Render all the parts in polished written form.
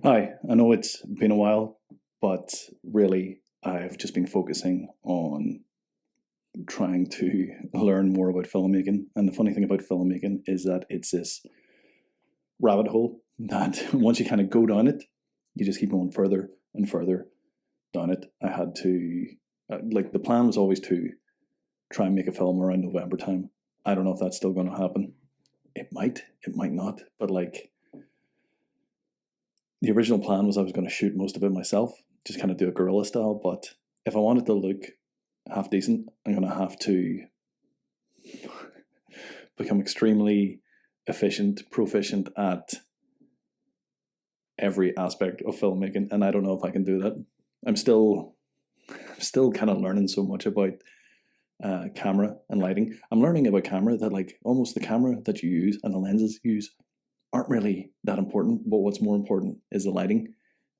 Hi, I know it's been a while, but really I've just been focusing on trying to learn more about filmmaking. And the funny thing about filmmaking is that it's this rabbit hole that once you kind of go down it, you just keep going further and further down it. I had to, the plan was always to try and make a film around November time. I don't know if that's still going to happen. It might not, but the original plan was I was going to shoot most of it myself, just kind of do a guerrilla style. But if I wanted to look half decent, I'm going to have to become extremely proficient at every aspect of filmmaking, and I don't know if I can do that. I'm still kind of learning so much about camera and lighting. I'm learning about camera that almost the camera that you use and the lenses you use aren't really that important, but what's more important is the lighting.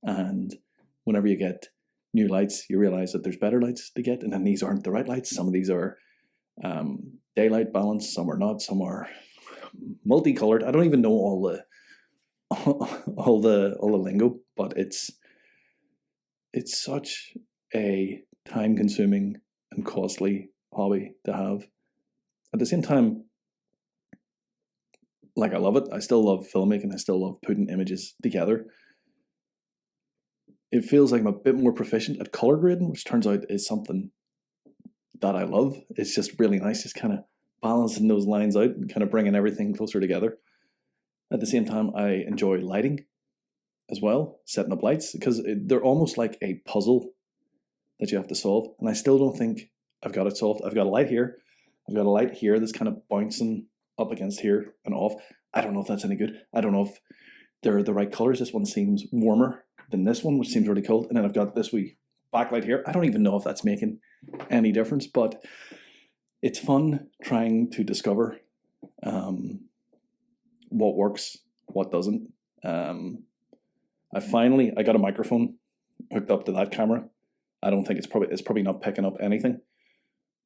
And whenever you get new lights, you realize that there's better lights to get, and then these aren't the right lights. Some of these are daylight balance, some are not, some are multicolored. I don't even know all the lingo, but it's such a time-consuming and costly hobby to have. At the same time, I love it. I still love filmmaking. I still love putting images together. It feels like I'm a bit more proficient at color grading, which turns out is something that I love. It's just really nice, just kind of balancing those lines out and kind of bringing everything closer together. At the same time, I enjoy lighting as well, setting up lights, because they're almost like a puzzle that you have to solve. And I still don't think I've got it solved. I've got a light here. I've got a light here that's kind of bouncing up against here and off. I don't know if that's any good. I don't know if they're the right colors. This one seems warmer than this one, which seems really cold. And then I've got this wee backlight here. I don't even know if that's making any difference, but it's fun trying to discover what works, what doesn't. I got a microphone hooked up to that camera. I don't think it's probably not picking up anything,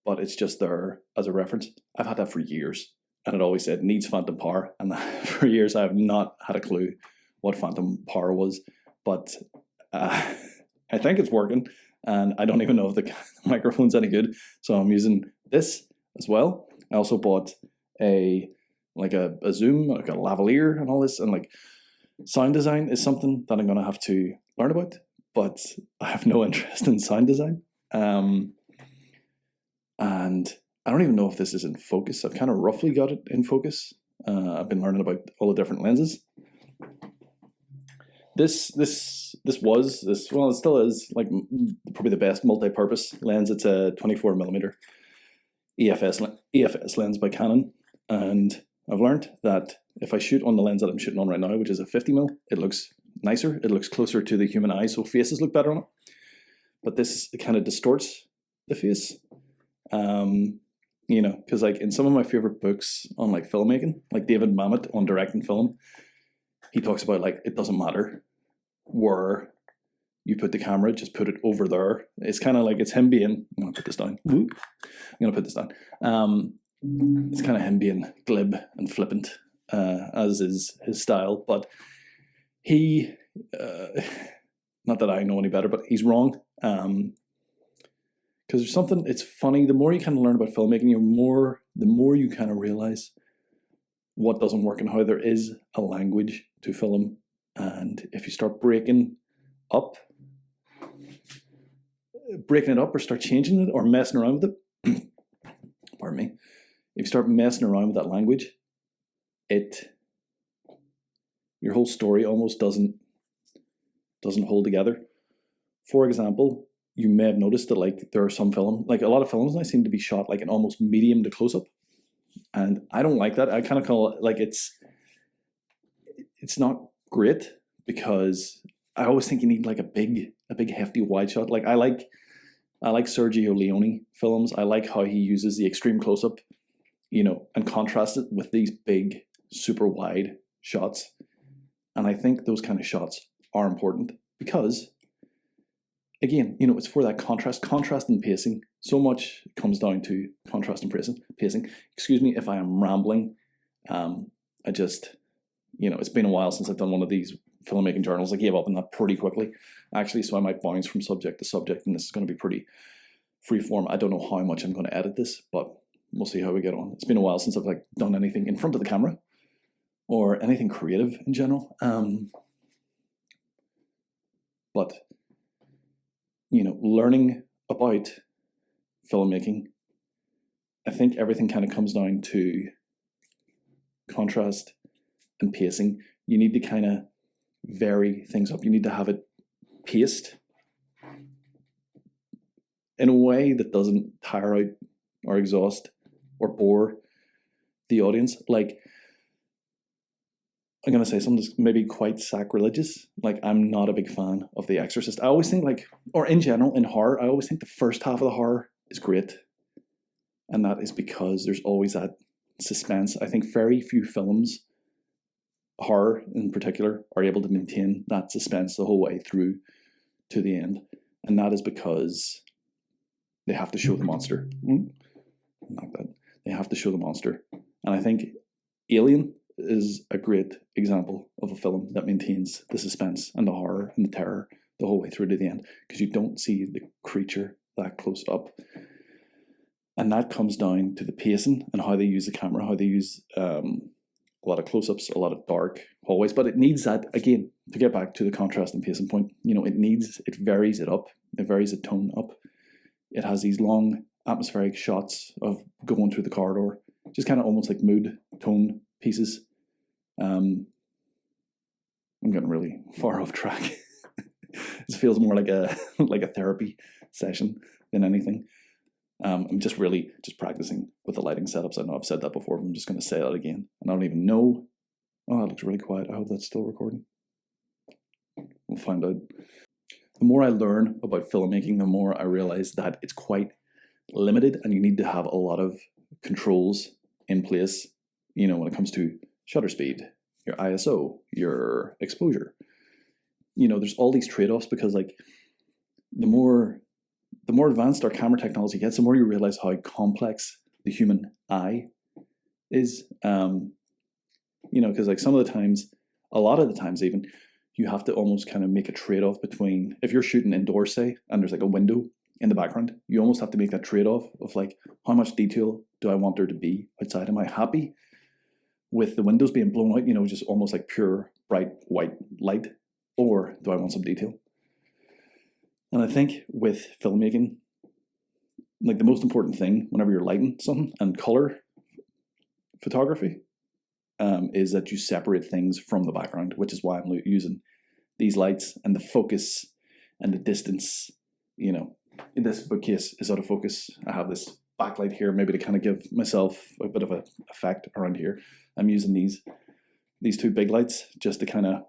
but it's just there as a reference. I've had that for years, and it always said needs phantom power, and for years I have not had a clue what phantom power was, but I think it's working, and I don't even know if the microphone's any good, so I'm using this as well. I also bought a Zoom, like a lavalier and all this, and sound design is something that I'm going to have to learn about, but I have no interest in sound design. And I don't even know if this is in focus. I've kind of roughly got it in focus. I've been learning about all the different lenses. It still is probably the best multi-purpose lens. It's a 24mm EFS lens by Canon, and I've learned that if I shoot on the lens that I'm shooting on right now, which is a 50mm, it looks nicer. It looks closer to the human eye, so faces look better on it. But this kind of distorts the face. Because in some of my favorite books on filmmaking, like David Mamet on directing film, he talks about it doesn't matter where you put the camera, just put it over there. It's kind of it's him being, I'm going to put this down. It's kind of him being glib and flippant, as is his style. But he, not that I know any better, but he's wrong. Because there's something, it's funny, the more you kind of learn about filmmaking, the more you kind of realize what doesn't work and how there is a language to film. And if you start breaking it up or start changing it or messing around with it, pardon me, if you start messing around with that language, your whole story almost doesn't hold together. For example, you may have noticed that there are some film, a lot of films now seem to be shot in almost medium to close up, and I don't like that. I kind of call it it's not great, because I always think you need a big hefty wide shot. I like Sergio Leone films. I like how he uses the extreme close up, and contrast it with these big super wide shots. And I think those kind of shots are important because, again, it's for that contrast and pacing. So much comes down to contrast and pacing. Excuse me if I am rambling. It's been a while since I've done one of these filmmaking journals. I gave up on that pretty quickly, actually, so I might bounce from subject to subject, and this is going to be pretty free form. I don't know how much I'm going to edit this, but we'll see how we get on. It's been a while since I've like done anything in front of the camera or anything creative in general. But learning about filmmaking, I think everything kind of comes down to contrast and pacing. You need to kind of vary things up. You need to have it paced in a way that doesn't tire out or exhaust or bore the audience. Like, I'm going to say something that's maybe quite sacrilegious. Like, I'm not a big fan of The Exorcist. I always think or in general, in horror, I always think the first half of the horror is great. And that is because there's always that suspense. I think very few films, horror in particular, are able to maintain that suspense the whole way through to the end. And that is because they have to show the monster. Like that. They have to show the monster. And I think Alien is a great example of a film that maintains the suspense and the horror and the terror the whole way through to the end, because you don't see the creature that close up. And that comes down to the pacing and how they use the camera, how they use a lot of close-ups, a lot of dark hallways. But it needs that, again, to get back to the contrast and pacing point, it varies it up. It varies the tone up. It has these long atmospheric shots of going through the corridor, just kind of almost like mood tone pieces. I'm getting really far off track. This feels more like a therapy session than anything. I'm just practicing with the lighting setups. I know I've said that before, but I'm just going to say that again. And I don't even know. Oh, that looks really quiet. I hope that's still recording. We'll find out. The more I learn about filmmaking, the more I realize that it's quite limited, and you need to have a lot of controls in place, when it comes to shutter speed, your ISO, your exposure. There's all these trade-offs, because the more advanced our camera technology gets, the more you realize how complex the human eye is. Because a lot of the times even, you have to almost kind of make a trade-off between, if you're shooting indoors, say, and there's like a window in the background, you almost have to make that trade-off of how much detail do I want there to be outside? Am I happy with the windows being blown out, just almost like pure bright white light, or do I want some detail? And I think with filmmaking, the most important thing whenever you're lighting something and color photography is that you separate things from the background, which is why I'm using these lights and the focus and the distance. This bookcase is out of focus. I have this backlight here, maybe to kind of give myself a bit of an effect around here. I'm using these two big lights just to kind of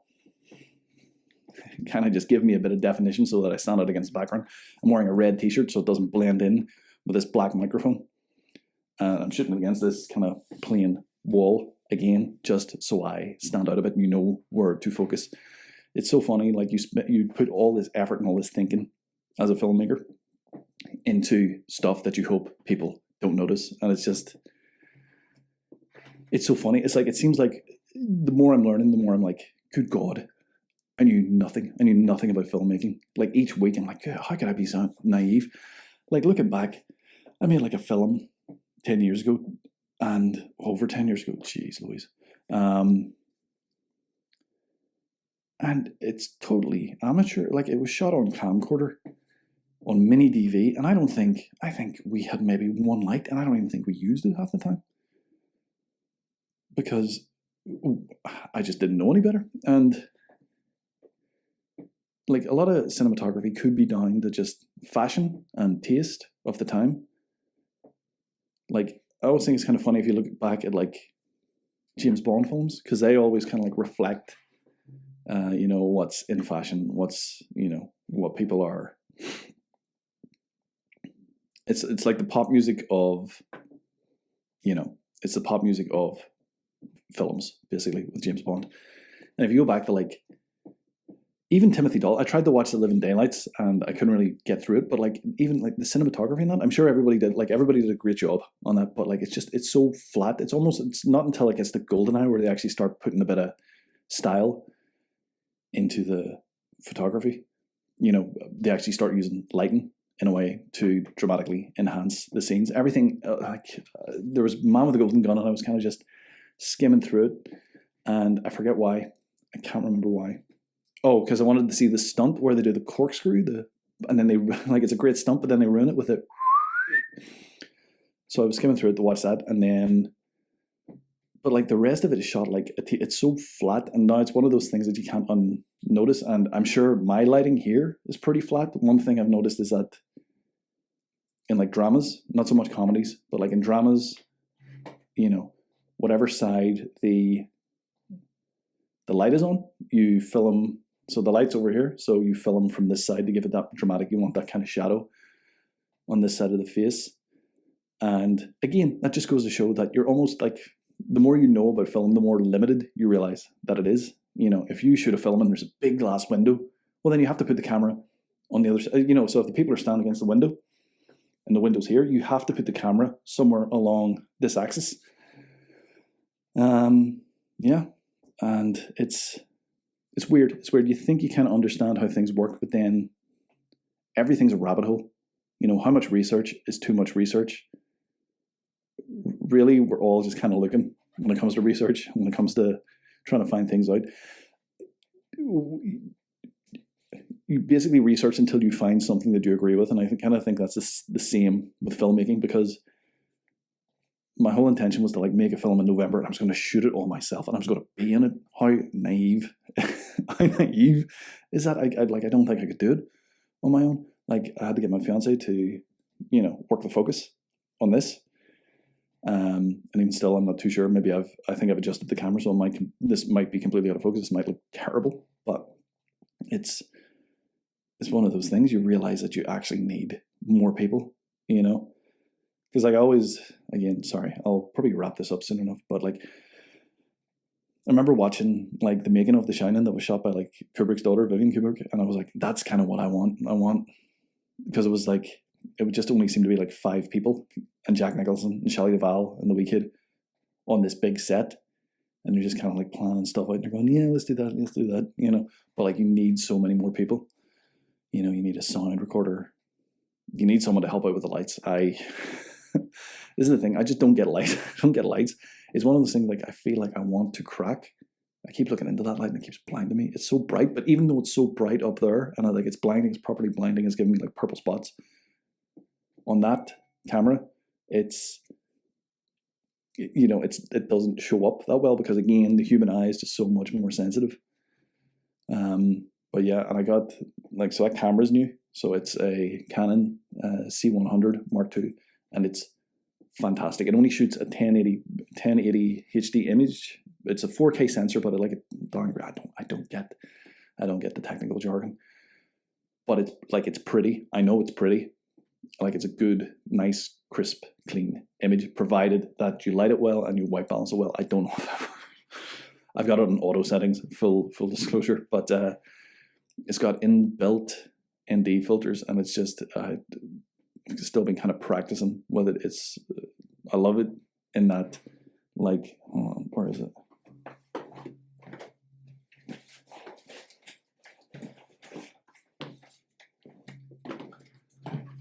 just give me a bit of definition so that I stand out against the background. I'm wearing a red t-shirt so it doesn't blend in with this black microphone. I'm shooting against this kind of plain wall again, just so I stand out a bit and you know where to focus. It's so funny, you put all this effort and all this thinking as a filmmaker into stuff that you hope people don't notice. And it's so funny. It seems like the more I'm learning, the more I'm like, good God, I knew nothing. I knew nothing about filmmaking. Each week I'm like, how could I be so naive? Looking back, I made a film 10 years ago, and over 10 years ago, jeez Louise. And it's totally amateur. It was shot on camcorder, on mini DV, and I think we had maybe one light, and I don't even think we used it half the time. Because I just didn't know any better. And a lot of cinematography could be down to just fashion and taste of the time. I always think it's kind of funny if you look back at James Bond films, because they always kind of reflect, what's in fashion, what's, what people are. It's like the pop music of, it's the pop music of films, basically, with James Bond. And if you go back to even Timothy Dalton, I tried to watch The Living Daylights and I couldn't really get through it, but even the cinematography in that, I'm sure everybody did a great job on that, but it's so flat. It's not until it gets to GoldenEye where they actually start putting a bit of style into the photography. You know, they actually start using lighting in a way to dramatically enhance the scenes. Everything, there was Man with the Golden Gun, and I was kind of just skimming through it, and I forget why. I can't remember why. Oh, because I wanted to see the stunt where they do the corkscrew, and then they like it's a great stunt, but then they ruin it with it. So I was skimming through it to watch that, and then, but like the rest of it is shot like it's so flat, and now it's one of those things that you can't unnotice. And I'm sure my lighting here is pretty flat. One thing I've noticed is that in like dramas, not so much comedies, but like in dramas, you know, whatever side the light is on, you film. So the light's over here, so you film from this side to give it that dramatic. You want that kind of shadow on this side of the face. And again, that just goes to show that you're almost like, the more you know about film, the more limited you realize that it is. You know, if you shoot a film and there's a big glass window, well, then you have to put the camera on the other side. You know, so if the people are standing against the window and the window's here, you have to put the camera somewhere along this axis. Yeah, and it's weird. It's weird. You think you kind of understand how things work, but then everything's a rabbit hole. You know, how much research is too much research? Really, we're all just kind of looking when it comes to research, when it comes to trying to find things out. You basically research until you find something that you agree with, and I kind of think that's the same with filmmaking, because my whole intention was to like make a film in November, and I was going to shoot it all myself, and I was going to be in it. How naive, how naive is that? I don't think I could do it on my own. Like, I had to get my fiance to, you know, work the focus on this. And even still, I'm not too sure. Maybe I think I've adjusted the camera, so this might be completely out of focus. This might look terrible, but it's one of those things. You realize that you actually need more people, you know? Because like I always, again, sorry, I'll probably wrap this up soon enough, but like, I remember watching like the making of The Shining that was shot by like Kubrick's daughter, Vivian Kubrick, and I was like, that's kind of what I want. Because it was like, it would just only seem to be like 5 people, and Jack Nicholson and Shelley Duvall and the wee kid on this big set, and you're just kind of like planning stuff out, and you're going, yeah, let's do that, you know. But like, you need so many more people. You know, you need a sound recorder. You need someone to help out with the lights. This is the thing. I just don't get lights. I don't get lights. It's one of those things like I feel like I want to crack. I keep looking into that light and it keeps blinding me. It's so bright, but even though it's so bright up there and it's blinding, it's properly blinding, it's giving me like purple spots. On that camera, it's, you know, it doesn't show up that well because again, the human eye is just so much more sensitive. But yeah, and I got like, so that camera's new. So it's a Canon C100 Mark II, and it's fantastic. It only shoots a 1080 HD image. It's a 4K sensor, but I don't get the technical jargon. But it's pretty. I know it's pretty. Like, it's a good, nice, crisp, clean image, provided that you light it well and you white balance it well. I don't know if I've got it on auto settings, full disclosure, but it's got inbuilt ND filters, and it's just I've still been kind of practicing with it. I love it in that, like, where is it?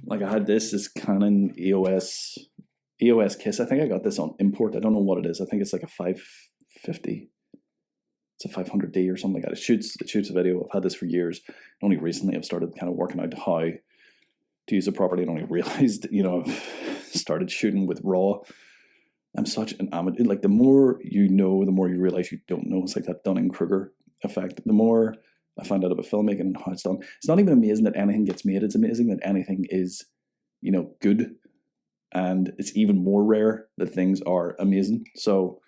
Like, I had this Canon EOS Kiss. I think I got this on import. I don't know what it is. I think it's like a 550. It's a 500D or something like that. It shoots a video. I've had this for years. Only recently I've started kind of working out how to use it properly, and only realized, you know, I've started shooting with RAW. I'm such an amateur. Like, the more you know, the more you realize you don't know. It's like that Dunning-Kruger effect. The more I find out about filmmaking and how it's done, it's not even amazing that anything gets made. It's amazing that anything is, you know, good. And it's even more rare that things are amazing. So,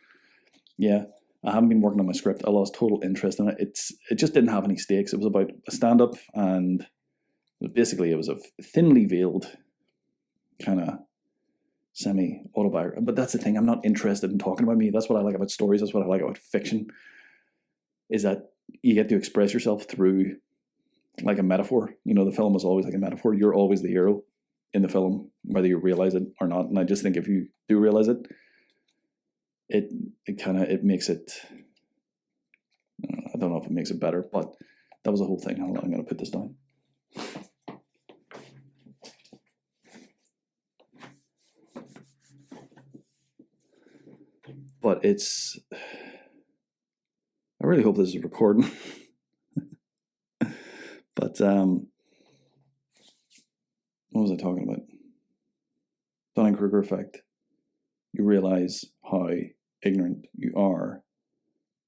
yeah, I haven't been working on my script. I lost total interest in it. It just didn't have any stakes. It was about a stand-up, and basically it was a thinly veiled kind of semi-autobiography. But that's the thing. I'm not interested in talking about me. That's what I like about stories. That's what I like about fiction, is that you get to express yourself through like a metaphor. You know, the film is always like a metaphor. You're always the hero in the film, whether you realize it or not. And I just think if you do realize it, it makes it, I don't know if it makes it better, but that was the whole thing. Hold on, I'm going to put this down. But it's, I really hope this is recording. But what was I talking about? Dunning-Kruger effect. You realize how ignorant you are.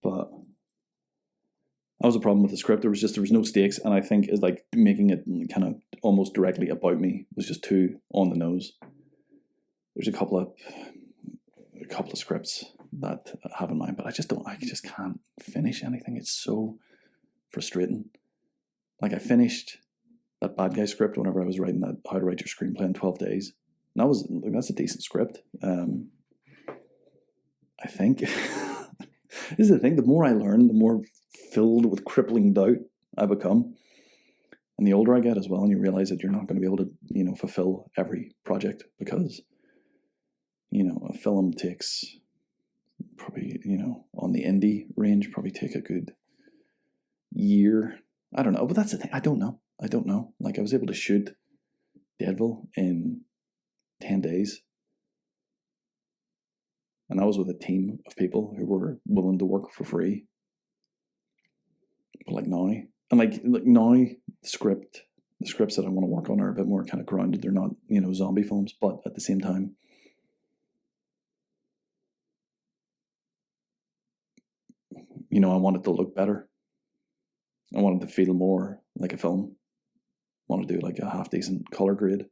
But that was a problem with the script. There was no stakes, and I think it's like making it kind of almost directly about me was just too on the nose. There's a couple of scripts that I have in mind, but I just can't finish anything. It's so frustrating. Like, I finished that Bad Guy script whenever I was writing that How to Write Your Screenplay in 12 Days. And that's a decent script. I think. This is the thing, the more I learn, the more filled with crippling doubt I become. And the older I get as well, and you realize that you're not going to be able to, fulfill every project because, a film takes probably, on the indie range, probably take a good year. I don't know, but that's the thing. I don't know. Like, I was able to shoot Deadville in 10 days. And I was with a team of people who were willing to work for free. But now, the scripts that I want to work on are a bit more kind of grounded. They're not, zombie films, but at the same time, I want it to look better. I want it to feel more like a film. I want to do like a half decent color grade.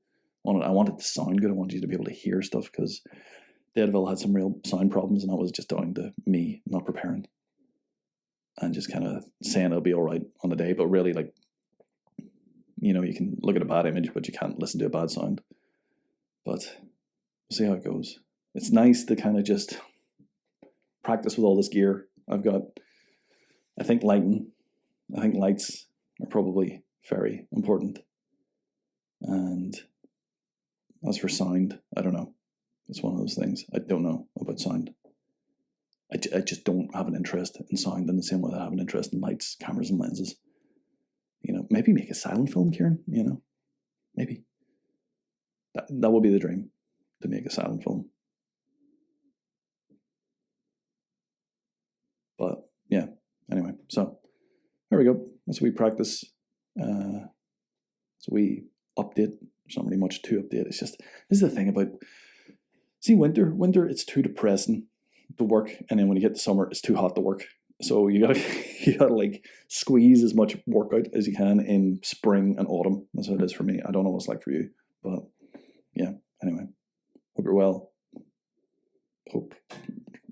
I want it to sound good. I want you to be able to hear stuff, because Deadville had some real sound problems, and that was just down to me not preparing and just kind of saying it'll be all right on the day. But really, like, you can look at a bad image, but you can't listen to a bad sound. But we'll see how it goes. It's nice to kind of just practice with all this gear I've got. I think lights are probably very important. And as for sound, I don't know. It's one of those things. I don't know about sound. I just don't have an interest in sound in the same way that I have an interest in lights, cameras, and lenses. Maybe make a silent film, Kieran. Maybe. That would be the dream, to make a silent film. But yeah, anyway, so there we go. That's a wee practice. It's a wee update. There's not really much to update. It's just, this is the thing about, see, winter, it's too depressing to work, and then when you get to summer, it's too hot to work. So you gotta like squeeze as much work out as you can in spring and autumn. That's how it is for me. I don't know what it's like for you, but yeah. Anyway, hope you're well. Hope.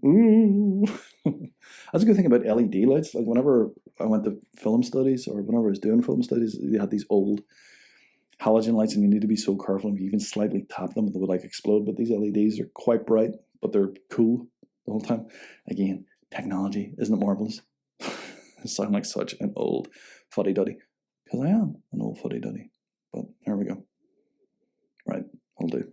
Ooh. That's a good thing about LED lights. Like, whenever I went to film studies, or whenever I was doing film studies, they had these old halogen lights, and you need to be so careful. If you even slightly tap them, they would like explode. But these LEDs are quite bright, but they're cool the whole time. Again, technology, isn't it marvelous? I sound like such an old fuddy-duddy, because I am an old fuddy-duddy. But there we go. Right, I'll do.